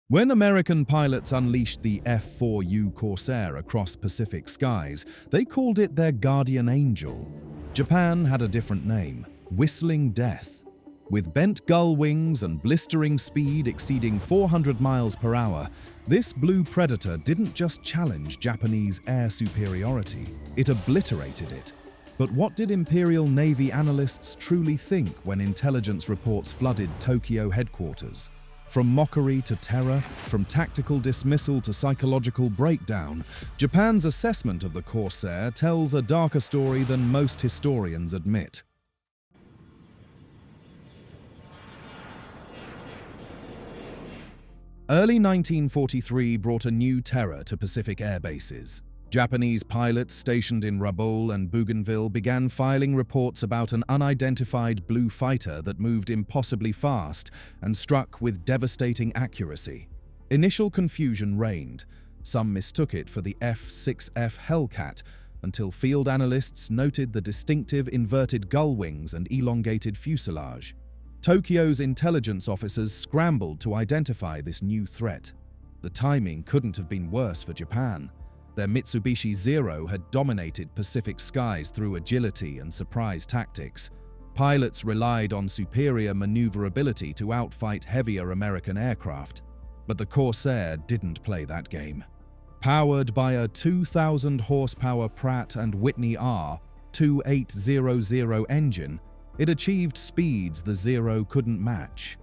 When American pilots unleashed the F4U Corsair across Pacific skies, they called it their guardian angel. Japan had a different name, Whistling Death. With bent gull wings and blistering speed exceeding 400 miles per hour, this blue predator didn't just challenge Japanese air superiority, it obliterated it. But what did Imperial Navy analysts truly think when intelligence reports flooded Tokyo headquarters? From mockery to terror, from tactical dismissal to psychological breakdown, Japan's assessment of the Corsair tells a darker story than most historians admit. Early 1943 brought a new terror to Pacific air bases. Japanese pilots stationed in Rabaul and Bougainville began filing reports about an unidentified blue fighter that moved impossibly fast and struck with devastating accuracy. Initial confusion reigned. Some mistook it for the F-6F Hellcat, until field analysts noted the distinctive inverted gull wings and elongated fuselage. Tokyo's intelligence officers scrambled to identify this new threat. The timing couldn't have been worse for Japan. Their Mitsubishi Zero had dominated Pacific skies through agility and surprise tactics. Pilots relied on superior maneuverability to outfight heavier American aircraft. But the Corsair didn't play that game. Powered by a 2,000 horsepower Pratt & Whitney R2800 engine, it achieved speeds the Zero couldn't match.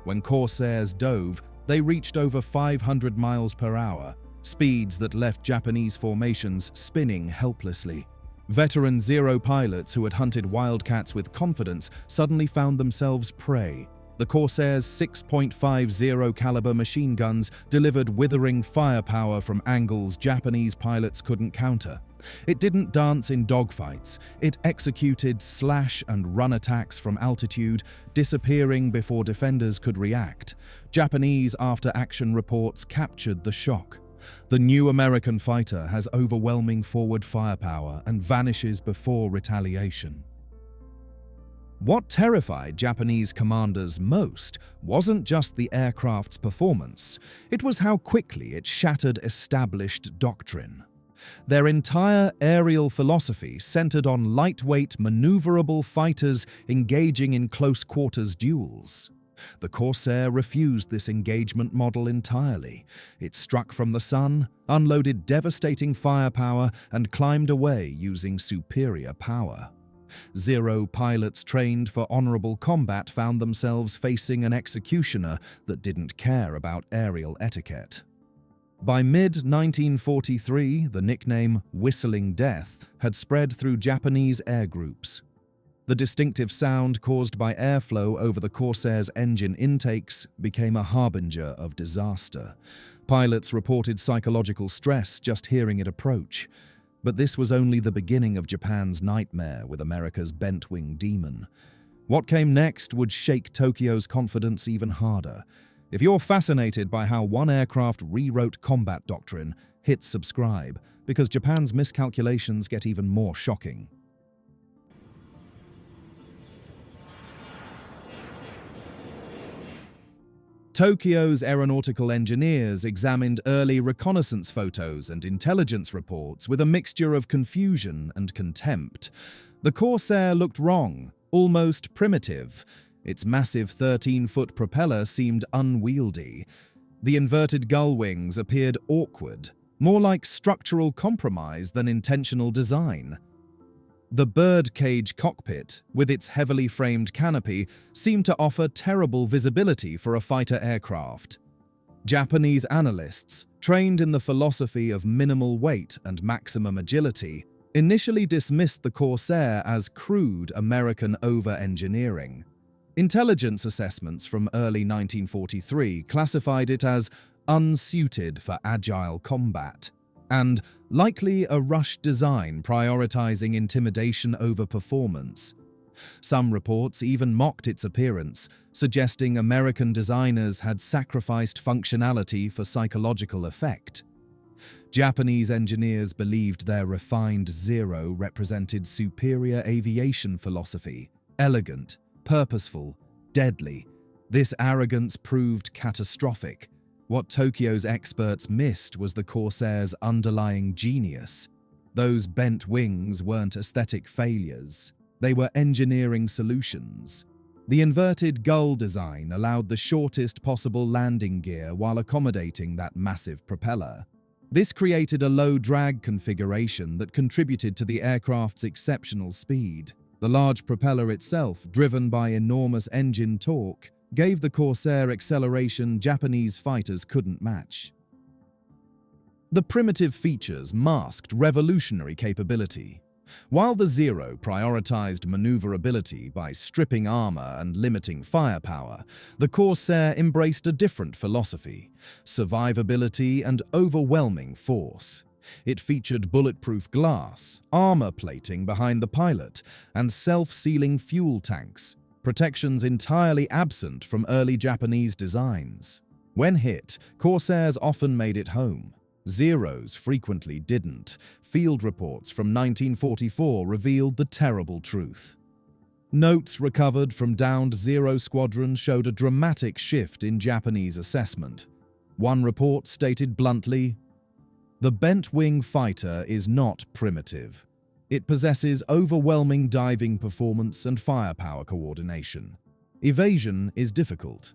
When Corsairs dove, they reached over 500 miles per hour, speeds that left Japanese formations spinning helplessly. Veteran Zero pilots who had hunted wildcats with confidence suddenly found themselves prey. The Corsair's 6.50 caliber machine guns delivered withering firepower from angles Japanese pilots couldn't counter. It didn't dance in dogfights. It executed slash and run attacks from altitude, disappearing before defenders could react. Japanese after-action reports captured the shock. The new American fighter has overwhelming forward firepower and vanishes before retaliation. What terrified Japanese commanders most wasn't just the aircraft's performance, it was how quickly it shattered established doctrine. Their entire aerial philosophy centered on lightweight, maneuverable fighters engaging in close-quarters duels. The Corsair refused this engagement model entirely. It struck from the sun, unloaded devastating firepower, and climbed away using superior power. Zero pilots trained for honorable combat found themselves facing an executioner that didn't care about aerial etiquette. By mid-1943, the nickname Whistling Death had spread through Japanese air groups. The distinctive sound caused by airflow over the Corsair's engine intakes became a harbinger of disaster. Pilots reported psychological stress just hearing it approach. But this was only the beginning of Japan's nightmare with America's bent-wing demon. What came next would shake Tokyo's confidence even harder. If you're fascinated by how one aircraft rewrote combat doctrine, hit subscribe, because Japan's miscalculations get even more shocking. Tokyo's aeronautical engineers examined early reconnaissance photos and intelligence reports with a mixture of confusion and contempt. The Corsair looked wrong, almost primitive. Its massive 13-foot propeller seemed unwieldy. The inverted gull wings appeared awkward, more like structural compromise than intentional design. The birdcage cockpit, with its heavily framed canopy, seemed to offer terrible visibility for a fighter aircraft. Japanese analysts, trained in the philosophy of minimal weight and maximum agility, initially dismissed the Corsair as crude American over-engineering. Intelligence assessments from early 1943 classified it as unsuited for agile combat, and likely a rushed design prioritizing intimidation over performance. Some reports even mocked its appearance, suggesting American designers had sacrificed functionality for psychological effect. Japanese engineers believed their refined Zero represented superior aviation philosophy, elegant, purposeful, deadly. This arrogance proved catastrophic. What Tokyo's experts missed was the Corsair's underlying genius. Those bent wings weren't aesthetic failures. They were engineering solutions. The inverted gull design allowed the shortest possible landing gear while accommodating that massive propeller. This created a low-drag configuration that contributed to the aircraft's exceptional speed. The large propeller itself, driven by enormous engine torque, gave the Corsair acceleration Japanese fighters couldn't match. The primitive features masked revolutionary capability. While the Zero prioritized maneuverability by stripping armor and limiting firepower, the Corsair embraced a different philosophy: survivability and overwhelming force. It featured bulletproof glass, armor plating behind the pilot, and self-sealing fuel tanks, protections entirely absent from early Japanese designs. When hit, Corsairs often made it home. Zeros frequently didn't. Field reports from 1944 revealed the terrible truth. Notes recovered from downed Zero squadrons showed a dramatic shift in Japanese assessment. One report stated bluntly, "The bent-wing fighter is not primitive. It possesses overwhelming diving performance and firepower coordination. Evasion is difficult."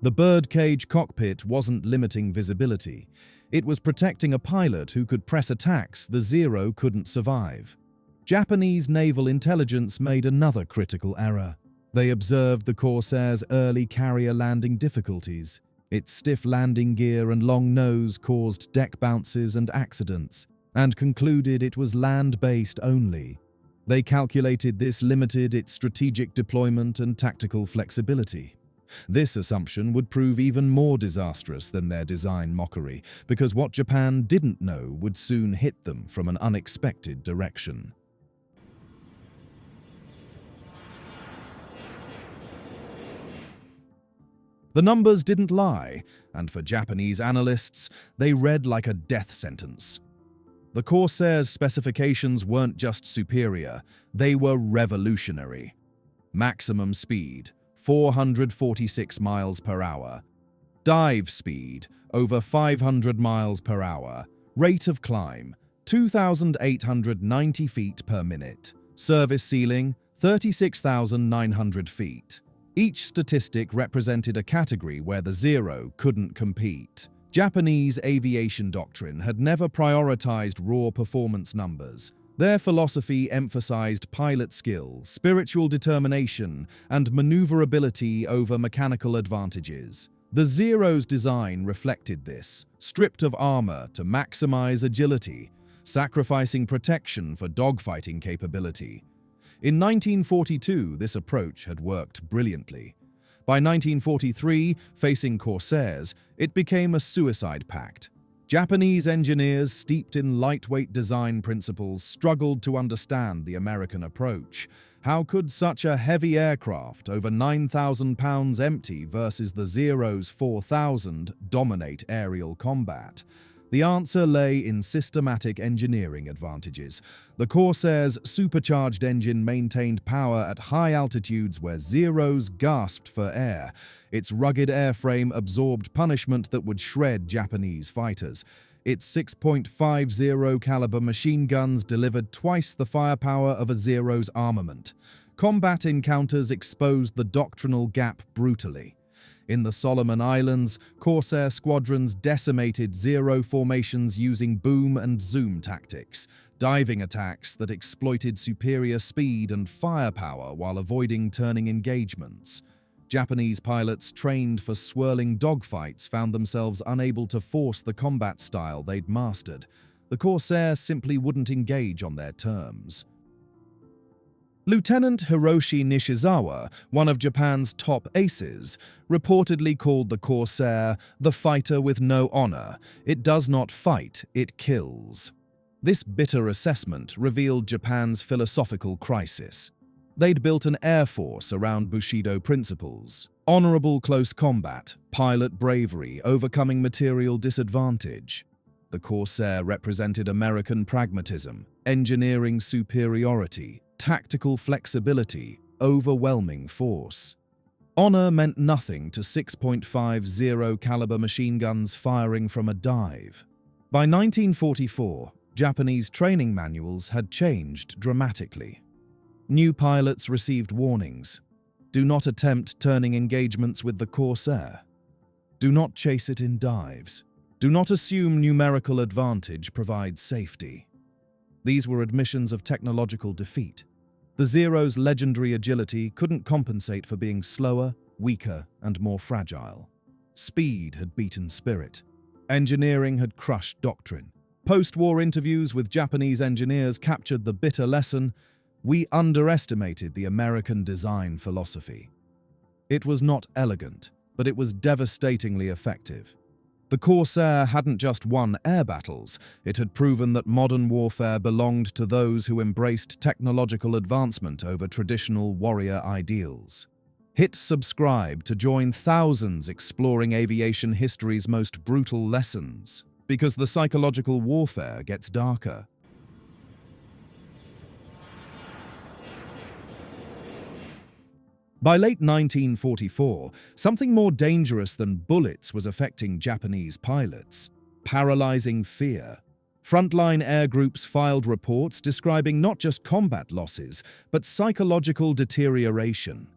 The birdcage cockpit wasn't limiting visibility. It was protecting a pilot who could press attacks the Zero couldn't survive. Japanese naval intelligence made another critical error. They observed the Corsair's early carrier landing difficulties. Its stiff landing gear and long nose caused deck bounces and accidents, and concluded it was land-based only. They calculated this limited its strategic deployment and tactical flexibility. This assumption would prove even more disastrous than their design mockery, because what Japan didn't know would soon hit them from an unexpected direction. The numbers didn't lie, and for Japanese analysts, they read like a death sentence. The Corsair's specifications weren't just superior, they were revolutionary. Maximum speed, 446 miles per hour. Dive speed, over 500 miles per hour. Rate of climb, 2,890 feet per minute. Service ceiling, 36,900 feet. Each statistic represented a category where the Zero couldn't compete. Japanese aviation doctrine had never prioritized raw performance numbers. Their philosophy emphasized pilot skill, spiritual determination, and maneuverability over mechanical advantages. The Zero's design reflected this, stripped of armor to maximize agility, sacrificing protection for dogfighting capability. In 1942, this approach had worked brilliantly. By 1943, facing Corsairs, it became a suicide pact. Japanese engineers steeped in lightweight design principles struggled to understand the American approach. How could such a heavy aircraft, over 9,000 pounds empty versus the Zero's 4,000, dominate aerial combat? The answer lay in systematic engineering advantages. The Corsair's supercharged engine maintained power at high altitudes where Zeros gasped for air. Its rugged airframe absorbed punishment that would shred Japanese fighters. Its 6.50 caliber machine guns delivered twice the firepower of a Zero's armament. Combat encounters exposed the doctrinal gap brutally. In the Solomon Islands, Corsair squadrons decimated Zero formations using boom and zoom tactics, diving attacks that exploited superior speed and firepower while avoiding turning engagements. Japanese pilots trained for swirling dogfights found themselves unable to force the combat style they'd mastered. The Corsair simply wouldn't engage on their terms. Lieutenant Hiroshi Nishizawa, one of Japan's top aces, reportedly called the Corsair the fighter with no honor. It does not fight, it kills. This bitter assessment revealed Japan's philosophical crisis. They'd built an air force around Bushido principles: honorable close combat, pilot bravery, overcoming material disadvantage. The Corsair represented American pragmatism, engineering superiority, tactical flexibility, overwhelming force. Honor meant nothing to 6.50 caliber machine guns firing from a dive. By 1944, Japanese training manuals had changed dramatically. New pilots received warnings. Do not attempt turning engagements with the Corsair. Do not chase it in dives. Do not assume numerical advantage provides safety. These were admissions of technological defeat. The Zero's legendary agility couldn't compensate for being slower, weaker, and more fragile. Speed had beaten spirit. Engineering had crushed doctrine. Post-war interviews with Japanese engineers captured the bitter lesson: we underestimated the American design philosophy. It was not elegant, but it was devastatingly effective. The Corsair hadn't just won air battles, it had proven that modern warfare belonged to those who embraced technological advancement over traditional warrior ideals. Hit subscribe to join thousands exploring aviation history's most brutal lessons, because the psychological warfare gets darker. By late 1944, something more dangerous than bullets was affecting Japanese pilots: paralyzing fear. Frontline air groups filed reports describing not just combat losses, but psychological deterioration.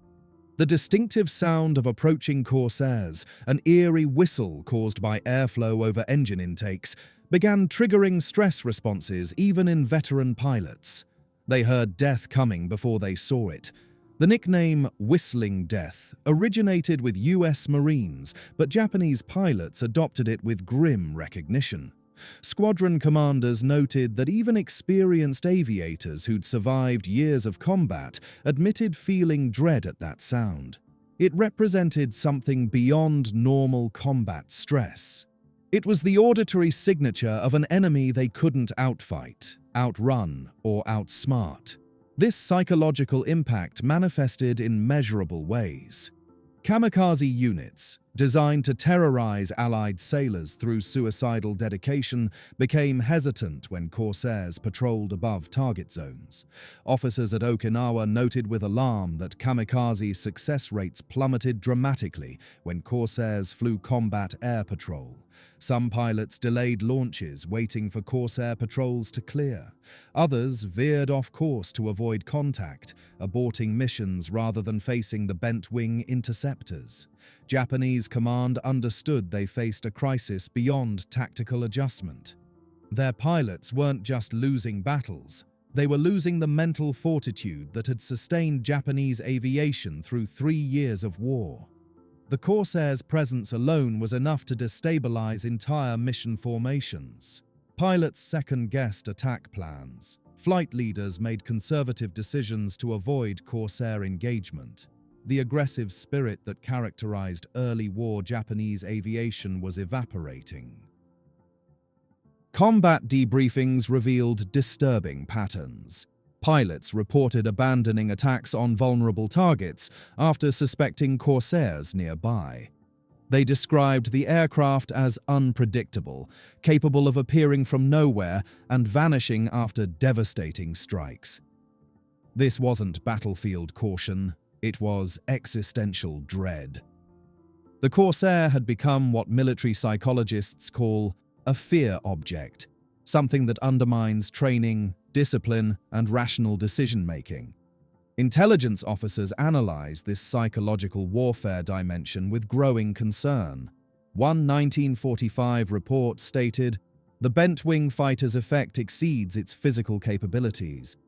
The distinctive sound of approaching Corsairs, an eerie whistle caused by airflow over engine intakes, began triggering stress responses even in veteran pilots. They heard death coming before they saw it. The nickname "whistling death" originated with US Marines, but Japanese pilots adopted it with grim recognition. Squadron commanders noted that even experienced aviators who'd survived years of combat admitted feeling dread at that sound. It represented something beyond normal combat stress. It was the auditory signature of an enemy they couldn't outfight, outrun, or outsmart. This psychological impact manifested in measurable ways. Kamikaze units, designed to terrorize Allied sailors through suicidal dedication, became hesitant when Corsairs patrolled above target zones. Officers at Okinawa noted with alarm that kamikaze success rates plummeted dramatically when Corsairs flew combat air patrol. Some pilots delayed launches, waiting for Corsair patrols to clear. Others veered off course to avoid contact, aborting missions rather than facing the bent-wing interceptors. Japanese command understood they faced a crisis beyond tactical adjustment. Their pilots weren't just losing battles, they were losing the mental fortitude that had sustained Japanese aviation through 3 years of war. The Corsair's presence alone was enough to destabilize entire mission formations. Pilots second-guessed attack plans. Flight leaders made conservative decisions to avoid Corsair engagement. The aggressive spirit that characterized early war Japanese aviation was evaporating. Combat debriefings revealed disturbing patterns. Pilots reported abandoning attacks on vulnerable targets after suspecting Corsairs nearby. They described the aircraft as unpredictable, capable of appearing from nowhere and vanishing after devastating strikes. This wasn't battlefield caution, it was existential dread. The Corsair had become what military psychologists call a fear object, something that undermines training, discipline, and rational decision-making. Intelligence officers analyzed this psychological warfare dimension with growing concern. One 1945 report stated, "The bent-wing fighter's effect exceeds its physical capabilities.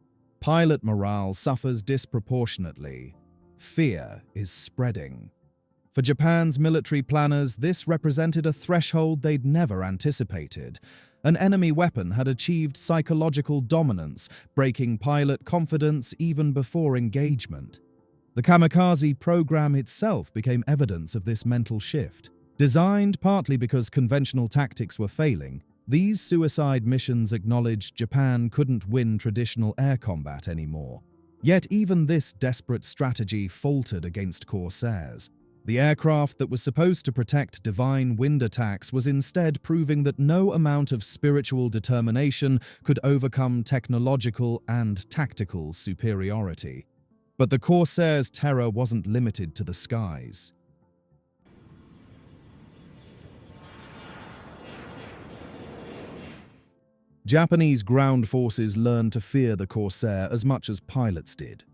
Pilot morale suffers disproportionately. Fear is spreading." For Japan's military planners, this represented a threshold they'd never anticipated. An enemy weapon had achieved psychological dominance, breaking pilot confidence even before engagement. The kamikaze program itself became evidence of this mental shift. Designed partly because conventional tactics were failing, these suicide missions acknowledged Japan couldn't win traditional air combat anymore. Yet even this desperate strategy faltered against Corsairs. The aircraft that was supposed to protect divine wind attacks was instead proving that no amount of spiritual determination could overcome technological and tactical superiority. But the Corsair's terror wasn't limited to the skies. Japanese ground forces learned to fear the Corsair as much as pilots did.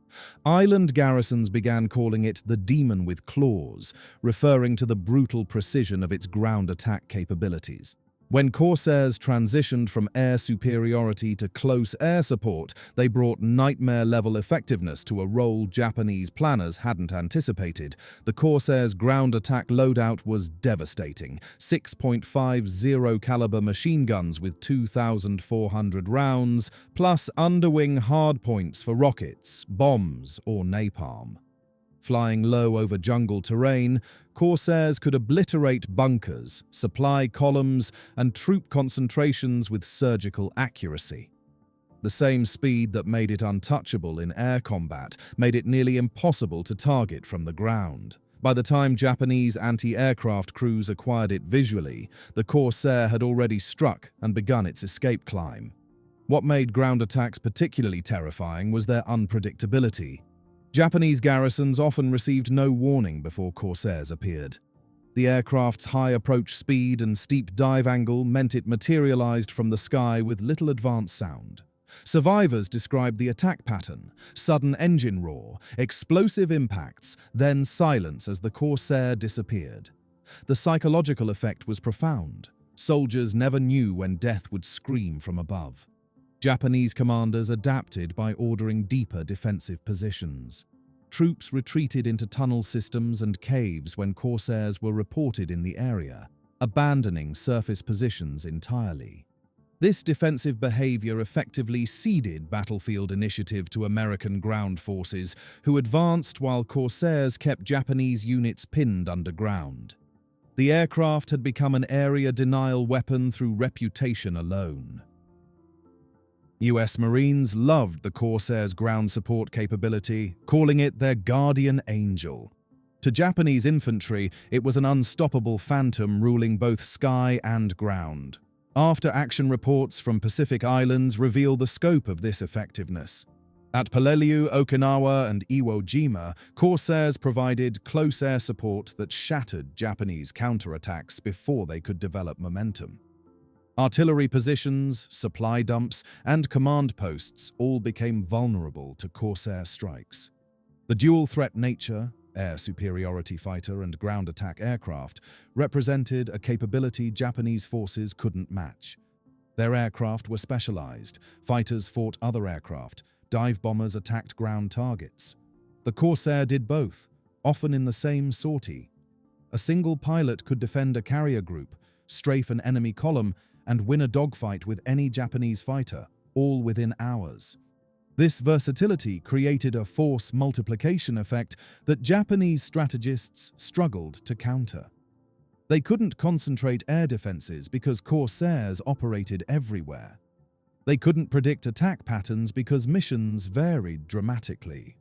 Island garrisons began calling it the demon with claws, referring to the brutal precision of its ground attack capabilities. When Corsairs transitioned from air superiority to close air support, they brought nightmare-level effectiveness to a role Japanese planners hadn't anticipated. The Corsairs' ground attack loadout was devastating. 6.50 caliber machine guns with 2,400 rounds, plus underwing hardpoints for rockets, bombs, or napalm. Flying low over jungle terrain, Corsairs could obliterate bunkers, supply columns, and troop concentrations with surgical accuracy. The same speed that made it untouchable in air combat made it nearly impossible to target from the ground. By the time Japanese anti-aircraft crews acquired it visually, the Corsair had already struck and begun its escape climb. What made ground attacks particularly terrifying was their unpredictability. Japanese garrisons often received no warning before Corsairs appeared. The aircraft's high approach speed and steep dive angle meant it materialized from the sky with little advance sound. Survivors described the attack pattern: sudden engine roar, explosive impacts, then silence as the Corsair disappeared. The psychological effect was profound. Soldiers never knew when death would scream from above. Japanese commanders adapted by ordering deeper defensive positions. Troops retreated into tunnel systems and caves when Corsairs were reported in the area, abandoning surface positions entirely. This defensive behavior effectively ceded battlefield initiative to American ground forces, who advanced while Corsairs kept Japanese units pinned underground. The aircraft had become an area denial weapon through reputation alone. US Marines loved the Corsair's ground support capability, calling it their guardian angel. To Japanese infantry, it was an unstoppable phantom ruling both sky and ground. After-action reports from Pacific Islands reveal the scope of this effectiveness. At Peleliu, Okinawa, and Iwo Jima, Corsairs provided close air support that shattered Japanese counterattacks before they could develop momentum. Artillery positions, supply dumps, and command posts all became vulnerable to Corsair strikes. The dual-threat nature, air superiority fighter and ground attack aircraft, represented a capability Japanese forces couldn't match. Their aircraft were specialized, fighters fought other aircraft, dive bombers attacked ground targets. The Corsair did both, often in the same sortie. A single pilot could defend a carrier group, strafe an enemy column, and win a dogfight with any Japanese fighter, all within hours. This versatility created a force multiplication effect that Japanese strategists struggled to counter. They couldn't concentrate air defenses because Corsairs operated everywhere. They couldn't predict attack patterns because missions varied dramatically.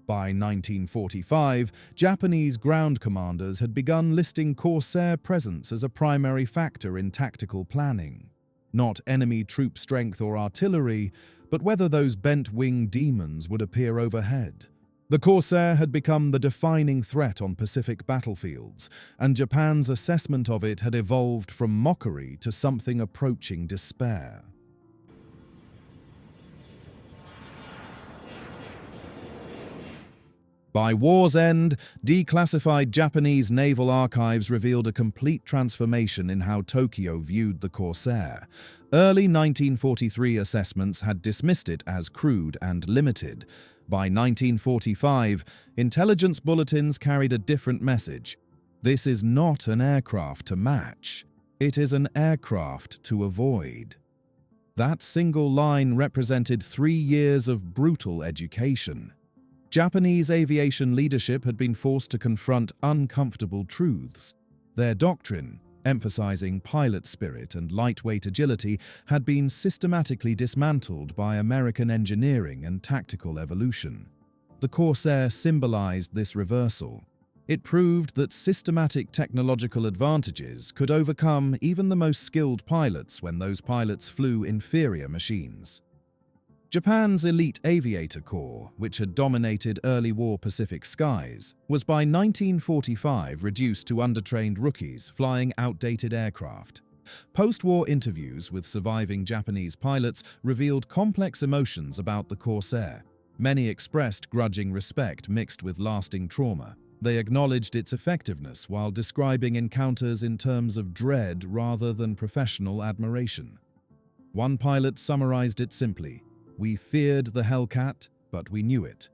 By 1945, Japanese ground commanders had begun listing Corsair presence as a primary factor in tactical planning. Not enemy troop strength or artillery, but whether those bent-wing demons would appear overhead. The Corsair had become the defining threat on Pacific battlefields, and Japan's assessment of it had evolved from mockery to something approaching despair. By war's end, declassified Japanese naval archives revealed a complete transformation in how Tokyo viewed the Corsair. Early 1943 assessments had dismissed it as crude and limited. By 1945, intelligence bulletins carried a different message. This is not an aircraft to match. It is an aircraft to avoid. That single line represented 3 years of brutal education. Japanese aviation leadership had been forced to confront uncomfortable truths. Their doctrine, emphasizing pilot spirit and lightweight agility, had been systematically dismantled by American engineering and tactical evolution. The Corsair symbolized this reversal. It proved that systematic technological advantages could overcome even the most skilled pilots when those pilots flew inferior machines. Japan's elite aviator corps, which had dominated early war Pacific skies, was by 1945 reduced to undertrained rookies flying outdated aircraft. Post-war interviews with surviving Japanese pilots revealed complex emotions about the Corsair. Many expressed grudging respect mixed with lasting trauma. They acknowledged its effectiveness while describing encounters in terms of dread rather than professional admiration. One pilot summarized it simply: "We feared the Hellcat, but we knew it.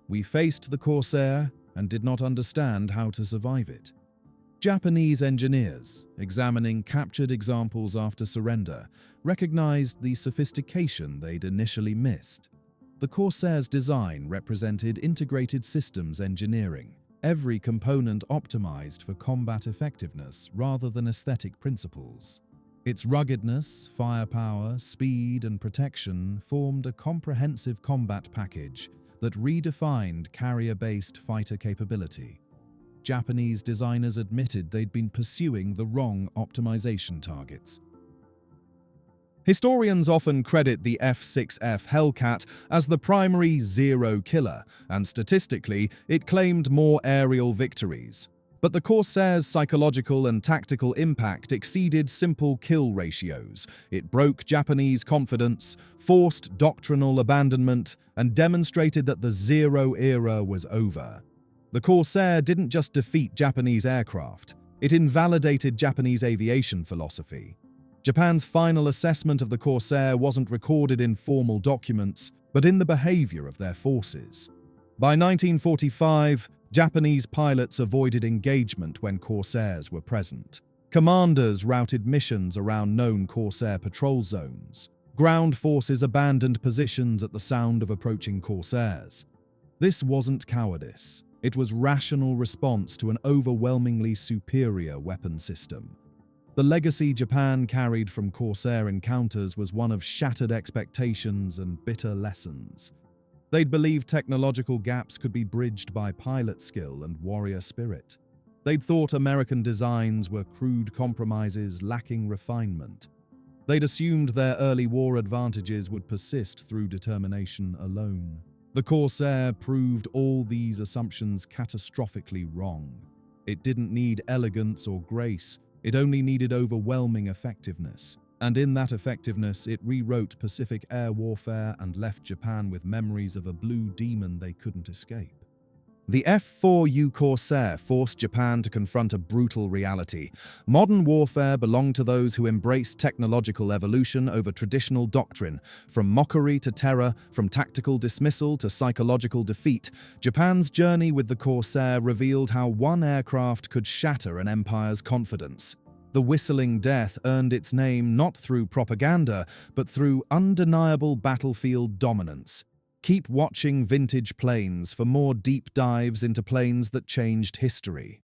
We faced the Corsair and did not understand how to survive it." Japanese engineers, examining captured examples after surrender, recognized the sophistication they'd initially missed. The Corsair's design represented integrated systems engineering, every component optimized for combat effectiveness rather than aesthetic principles. Its ruggedness, firepower, speed, and protection formed a comprehensive combat package that redefined carrier-based fighter capability. Japanese designers admitted they'd been pursuing the wrong optimization targets. Historians often credit the F-6F Hellcat as the primary zero killer, and statistically, it claimed more aerial victories. But the Corsair's psychological and tactical impact exceeded simple kill ratios. It broke Japanese confidence, forced doctrinal abandonment, and demonstrated that the zero era was over. The Corsair didn't just defeat Japanese aircraft, it invalidated Japanese aviation philosophy. Japan's final assessment of the Corsair wasn't recorded in formal documents, but in the behavior of their forces. By 1945, Japanese pilots avoided engagement when Corsairs were present. Commanders routed missions around known Corsair patrol zones. Ground forces abandoned positions at the sound of approaching Corsairs. This wasn't cowardice. It was rational response to an overwhelmingly superior weapon system. The legacy Japan carried from Corsair encounters was one of shattered expectations and bitter lessons. They'd believed technological gaps could be bridged by pilot skill and warrior spirit. They'd thought American designs were crude compromises lacking refinement. They'd assumed their early war advantages would persist through determination alone. The Corsair proved all these assumptions catastrophically wrong. It didn't need elegance or grace, it only needed overwhelming effectiveness. And in that effectiveness, it rewrote Pacific air warfare and left Japan with memories of a blue demon they couldn't escape. The F4U Corsair forced Japan to confront a brutal reality. Modern warfare belonged to those who embraced technological evolution over traditional doctrine. From mockery to terror, from tactical dismissal to psychological defeat, Japan's journey with the Corsair revealed how one aircraft could shatter an empire's confidence. The whistling death earned its name not through propaganda, but through undeniable battlefield dominance. Keep watching Vintage Planes for more deep dives into planes that changed history.